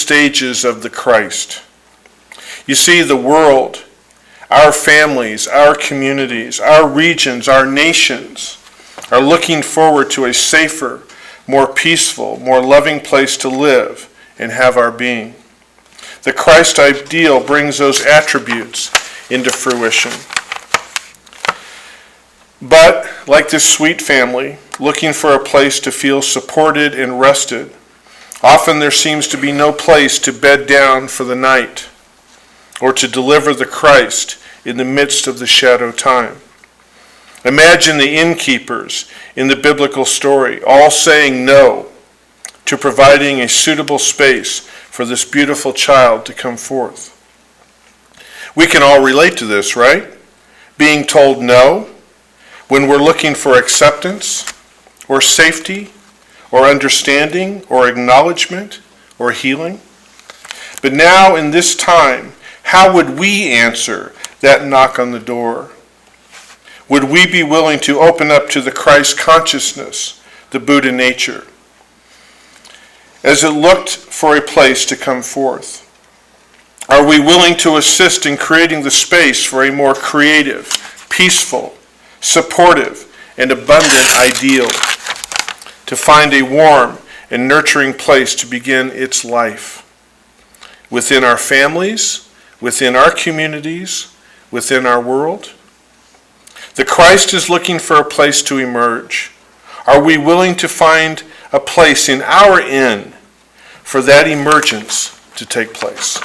stages of the Christ. You see, the world, our families, our communities, our regions, our nations are looking forward to a safer, more peaceful, more loving place to live and have our being. The Christ ideal brings those attributes into fruition. But, like this sweet family, looking for a place to feel supported and rested, often there seems to be no place to bed down for the night or to deliver the Christ in the midst of the shadow time. Imagine the innkeepers in the biblical story all saying no to providing a suitable space for this beautiful child to come forth. We can all relate to this, right? Being told no when we're looking for acceptance or safety or understanding or acknowledgement or healing. But now in this time, how would we answer that knock on the door? Would we be willing to open up to the Christ consciousness, the Buddha nature, as it looked for a place to come forth? Are we willing to assist in creating the space for a more creative, peaceful, supportive, and abundant ideal, to find a warm and nurturing place to begin its life within our families, within our communities, within our world? The Christ is looking for a place to emerge. Are we willing to find a place in our inn for that emergence to take place?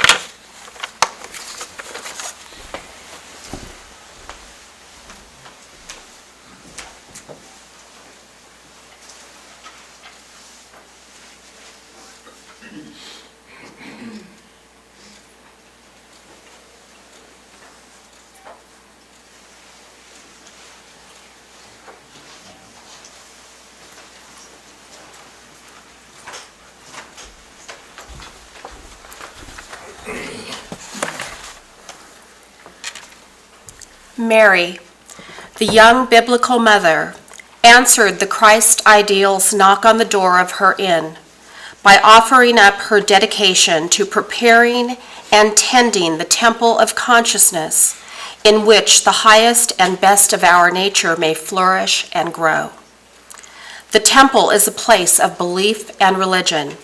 Mary, the young biblical mother, answered the Christ ideal's knock on the door of her inn by offering up her dedication to preparing and tending the temple of consciousness in which the highest and best of our nature may flourish and grow. The temple is a place of belief and religion.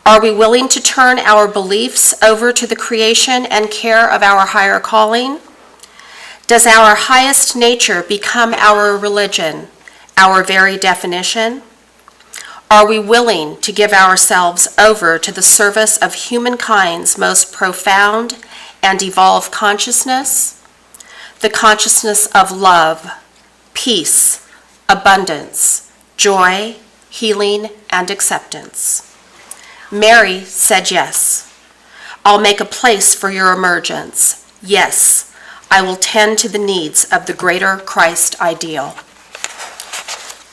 Are we willing to turn our beliefs over to the creation and care of our higher calling? Does our highest nature become our religion, our very definition? Are we willing to give ourselves over to the service of humankind's most profound and evolved consciousness? The consciousness of love, peace, abundance, joy, healing, and acceptance. Mary said yes. I'll make a place for your emergence. Yes, I will tend to the needs of the greater Christ ideal.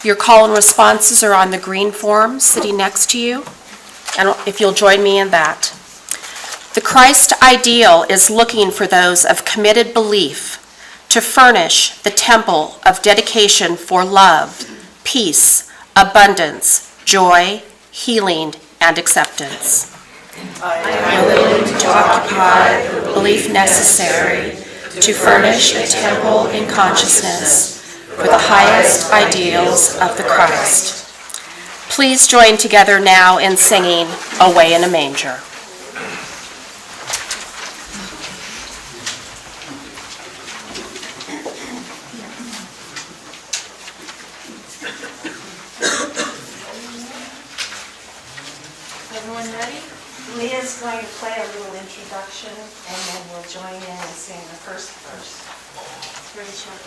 Your call and responses are on the green form sitting next to you, and if you'll join me in that. The Christ ideal is looking for those of committed belief to furnish the temple of dedication for love, peace, abundance, joy, healing, and acceptance. I am willing to occupy the belief necessary to furnish a temple in consciousness for the highest ideals of the Christ. Please join together now in singing Away in a Manger. Everyone ready? Leah's going to play a little introduction, and then we'll join in and sing the first verse. It's very short.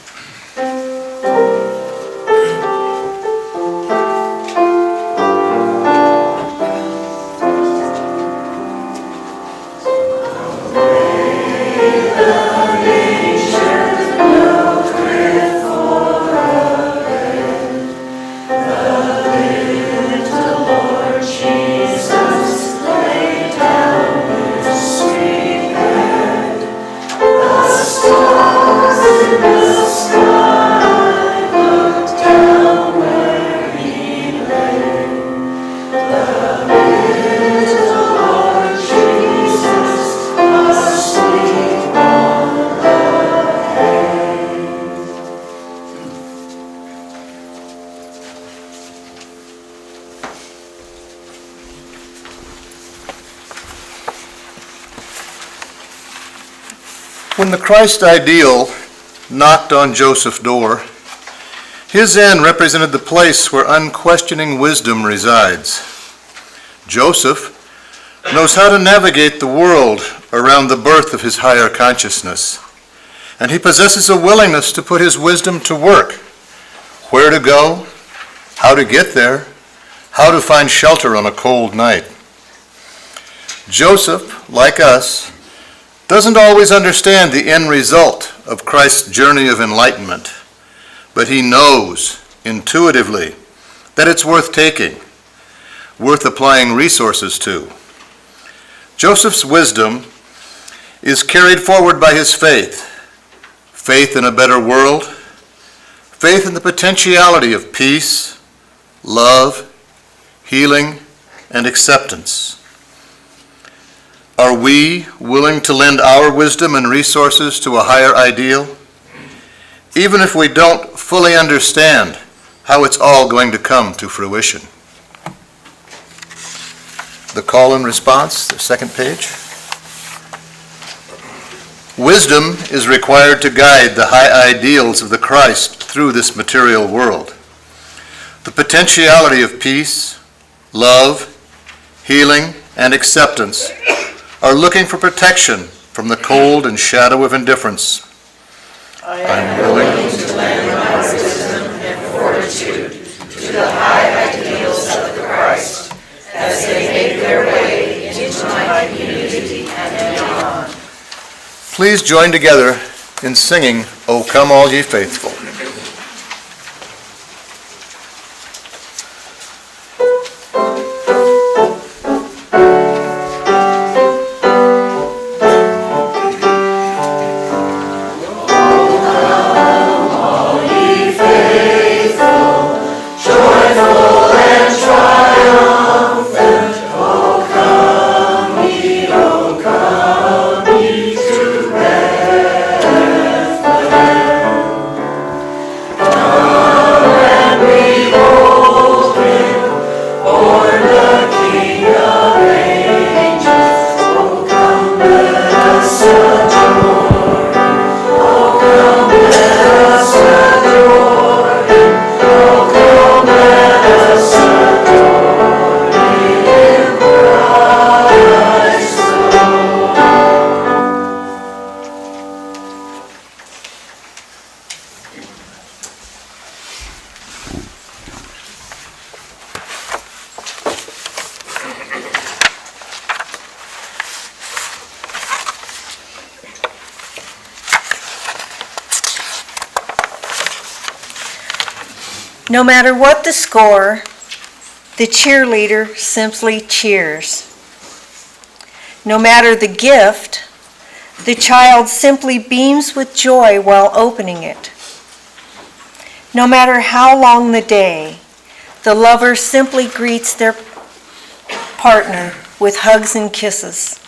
Stars in the sky. When the Christ ideal knocked on Joseph's door, his inn represented the place where unquestioning wisdom resides. Joseph knows how to navigate the world around the birth of his higher consciousness, and he possesses a willingness to put his wisdom to work. Where to go, how to get there, how to find shelter on a cold night. Joseph, like us, doesn't always understand the end result of Christ's journey of enlightenment, but he knows intuitively that it's worth taking, worth applying resources to. Joseph's wisdom is carried forward by his faith. Faith in a better world, faith in the potentiality of peace, love, healing, and acceptance. Are we willing to lend our wisdom and resources to a higher ideal, even if we don't fully understand how it's all going to come to fruition? The call and response, the second page. Wisdom is required to guide the high ideals of the Christ through this material world. The potentiality of peace, love, healing, and acceptance are looking for protection from the cold and shadow of indifference. I'm willing to lend my wisdom and fortitude to the high ideals of the Christ as they make their way into my community and beyond. Please join together in singing, "O Come All Ye Faithful." No matter what the score, the cheerleader simply cheers. No matter the gift, the child simply beams with joy while opening it. No matter how long the day, the lover simply greets their partner with hugs and kisses.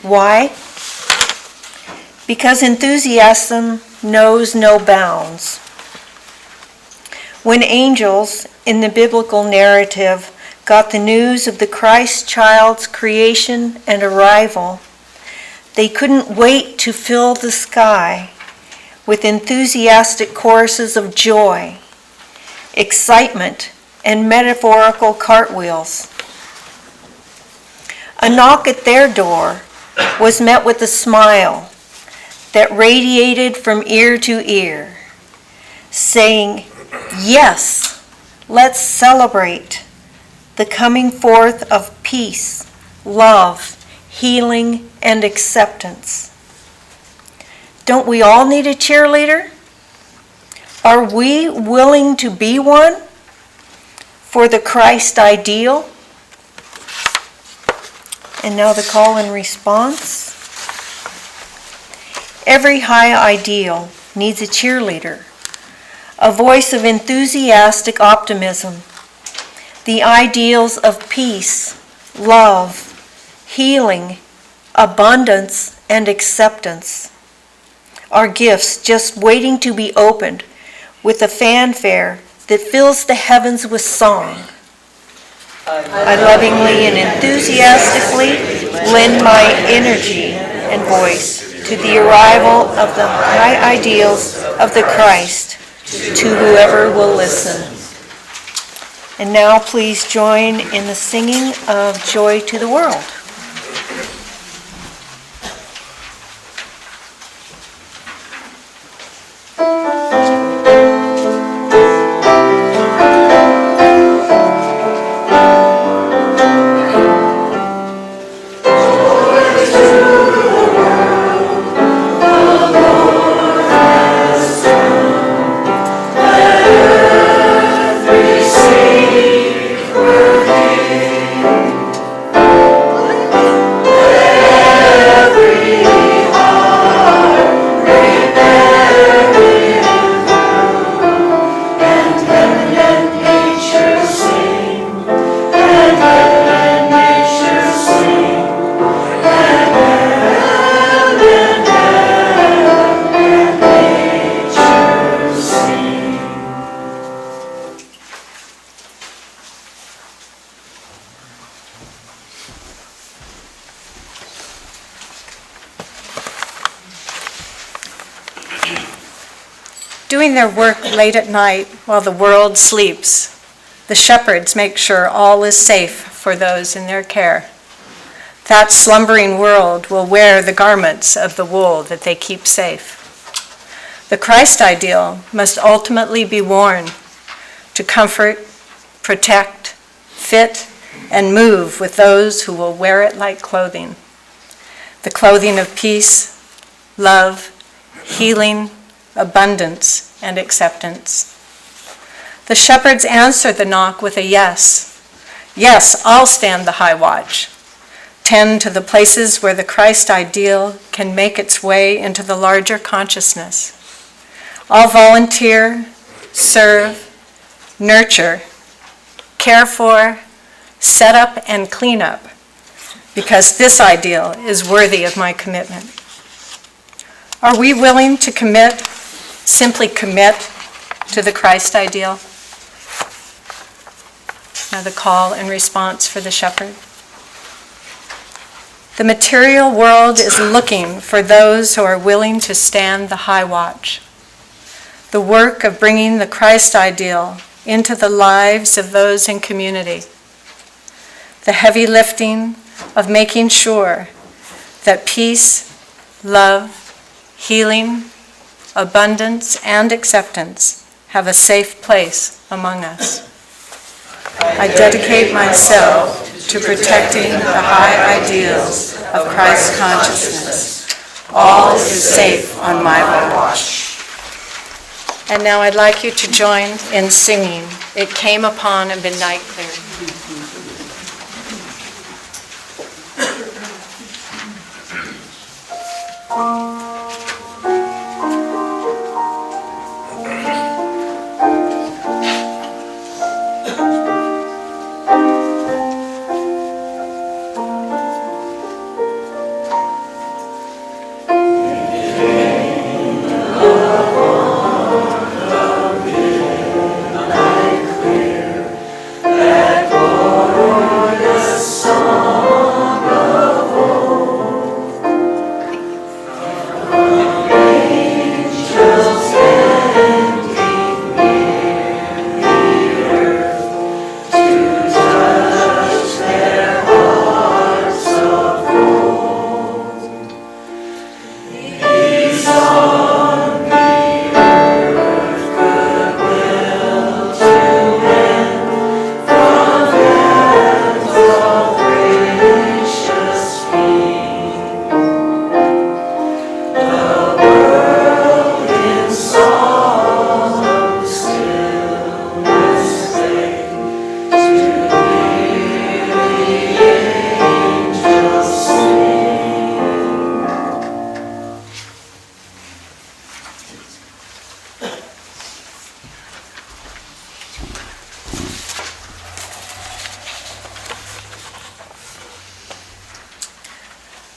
Why? Because enthusiasm knows no bounds. When angels in the biblical narrative got the news of the Christ child's creation and arrival, they couldn't wait to fill the sky with enthusiastic choruses of joy, excitement, and metaphorical cartwheels. A knock at their door was met with a smile that radiated from ear to ear, saying, "Yes, let's celebrate the coming forth of peace, love, healing, and acceptance." Don't we all need a cheerleader? Are we willing to be one for the Christ ideal? And now the call and response. Every high ideal needs a cheerleader, a voice of enthusiastic optimism. The ideals of peace, love, healing, abundance, and acceptance are gifts just waiting to be opened with a fanfare that fills the heavens with song. I lovingly and enthusiastically lend my energy and voice to the arrival of the high ideals of the Christ to whoever will listen. And now please join in the singing of Joy to the World. Doing their work late at night while the world sleeps, the shepherds make sure all is safe for those in their care. That slumbering world will wear the garments of the wool that they keep safe. The Christ ideal must ultimately be worn to comfort, protect, fit, and move with those who will wear it like clothing. The clothing of peace, love, healing, abundance, and acceptance. The shepherds answer the knock with a yes. Yes, I'll stand the high watch. Tend to the places where the Christ ideal can make its way into the larger consciousness. I'll volunteer, serve, nurture, care for, set up, and clean up, because this ideal is worthy of my commitment. Are we willing to commit, simply commit to the Christ ideal? Now the call and response for the shepherd. The material world is looking for those who are willing to stand the high watch. The work of bringing the Christ ideal into the lives of those in community. The heavy lifting of making sure that peace, love, healing, abundance, and acceptance have a safe place among us. I dedicate myself to protecting the high ideals of Christ consciousness. All is safe on my watch. And now I'd like you to join in singing It Came Upon a Midnight Clearing.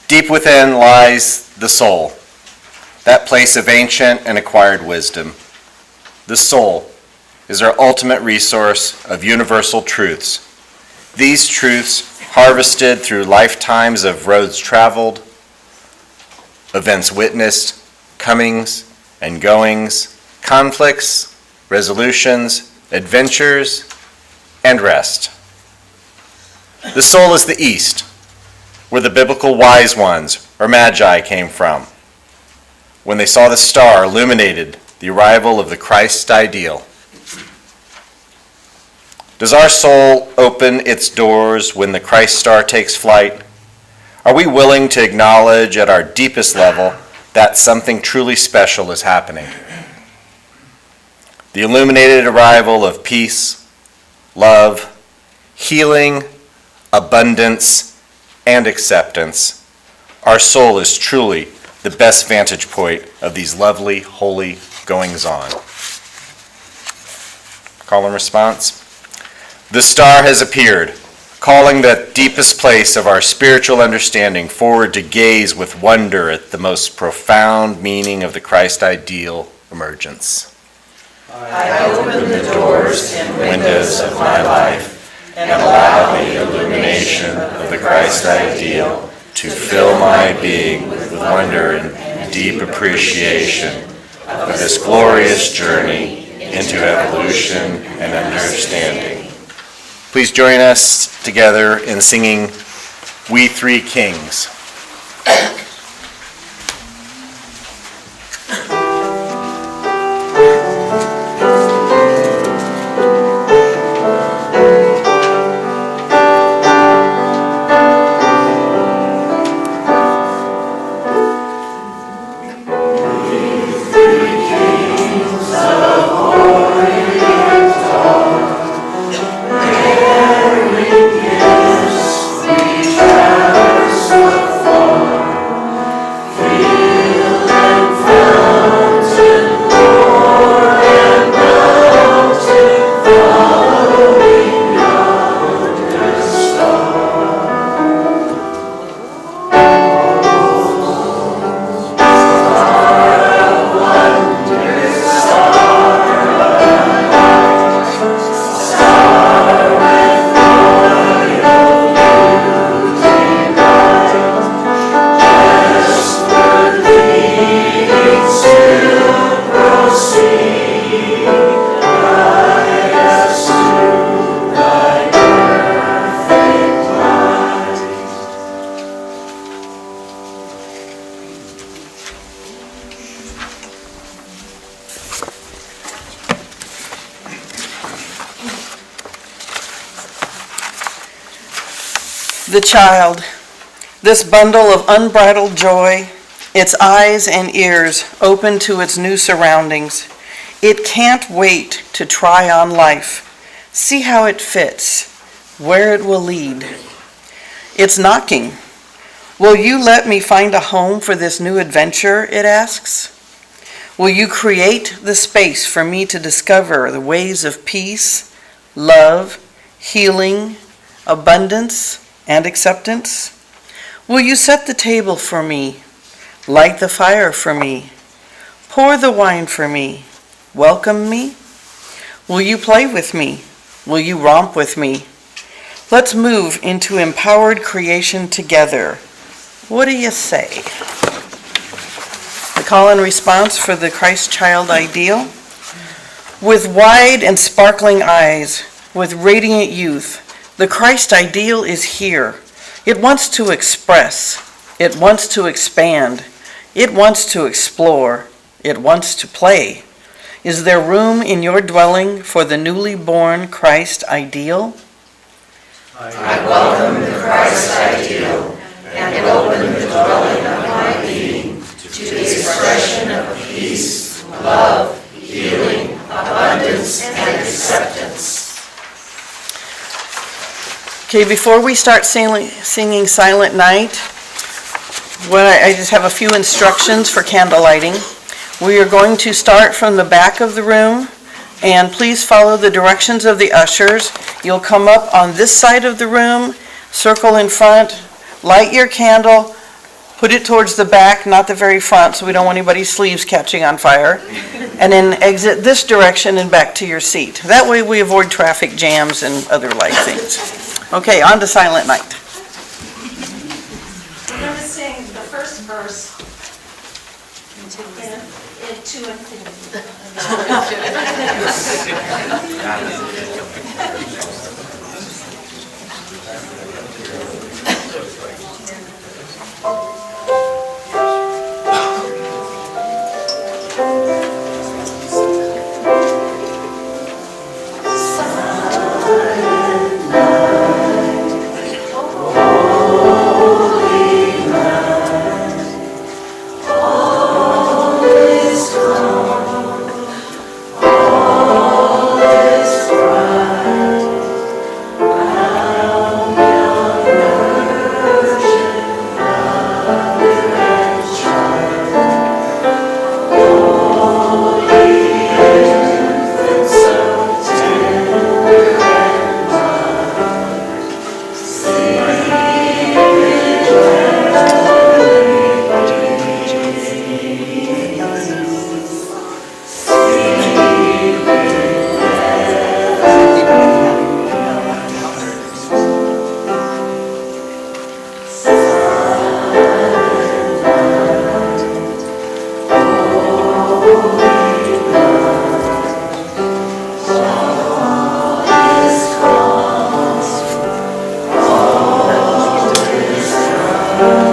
Deep within lies the soul, that place of ancient and acquired wisdom. The soul is our ultimate resource of universal truths. These truths, harvested through lifetimes of roads traveled, events witnessed, comings and goings, conflicts, resolutions, adventures, and rest. The soul is the east, where the biblical wise ones, or magi, came from, when they saw the star illuminated the arrival of the Christ ideal. Does our soul open its doors when the Christ star takes flight? Are we willing to acknowledge at our deepest level that something truly special is happening? The illuminated arrival of peace, love, healing, abundance, and acceptance. Our soul is truly the best vantage point of these lovely, holy goings-on. Call and response. The star has appeared, calling that deepest place of our spiritual understanding forward to gaze with wonder at the most profound meaning of the Christ ideal emergence. I open the doors and windows of my life and allow the illumination of the Christ ideal To fill my being with wonder and deep appreciation of this glorious journey into evolution and understanding. Please join us together in singing We Three Kings. The child, this bundle of unbridled joy, its eyes and ears open to its new surroundings. It can't wait to try on life, see how it fits, where it will lead. It's knocking. Will you let me find a home for this new adventure, it asks? Will you create the space for me to discover the ways of peace, love, healing, abundance, and acceptance? Will you set the table for me, light the fire for me, pour the wine for me, welcome me? Will you play with me? Will you romp with me? Let's move into empowered creation together. What do you say? The call and response for the Christ child ideal. With wide and sparkling eyes, with radiant youth, the Christ ideal is here. It wants to express. It wants to expand. It wants to explore. It wants to play. Is there room in your dwelling for the newly born Christ ideal? I welcome the Christ ideal and open the dwelling of my being to the expression of peace, love, healing, abundance, and acceptance. Okay, before we start singing Silent Night, I just have a few instructions for candle lighting. We are going to start from the back of the room, and please follow the directions of the ushers. You'll come up on this side of the room, circle in front, light your candle, put it towards the back, not the very front, so we don't want anybody's sleeves catching on fire, and then exit this direction and back to your seat. That way we avoid traffic jams and other light things. Okay, on to Silent Night. We're going to sing the first verse Into infinity. Thank you.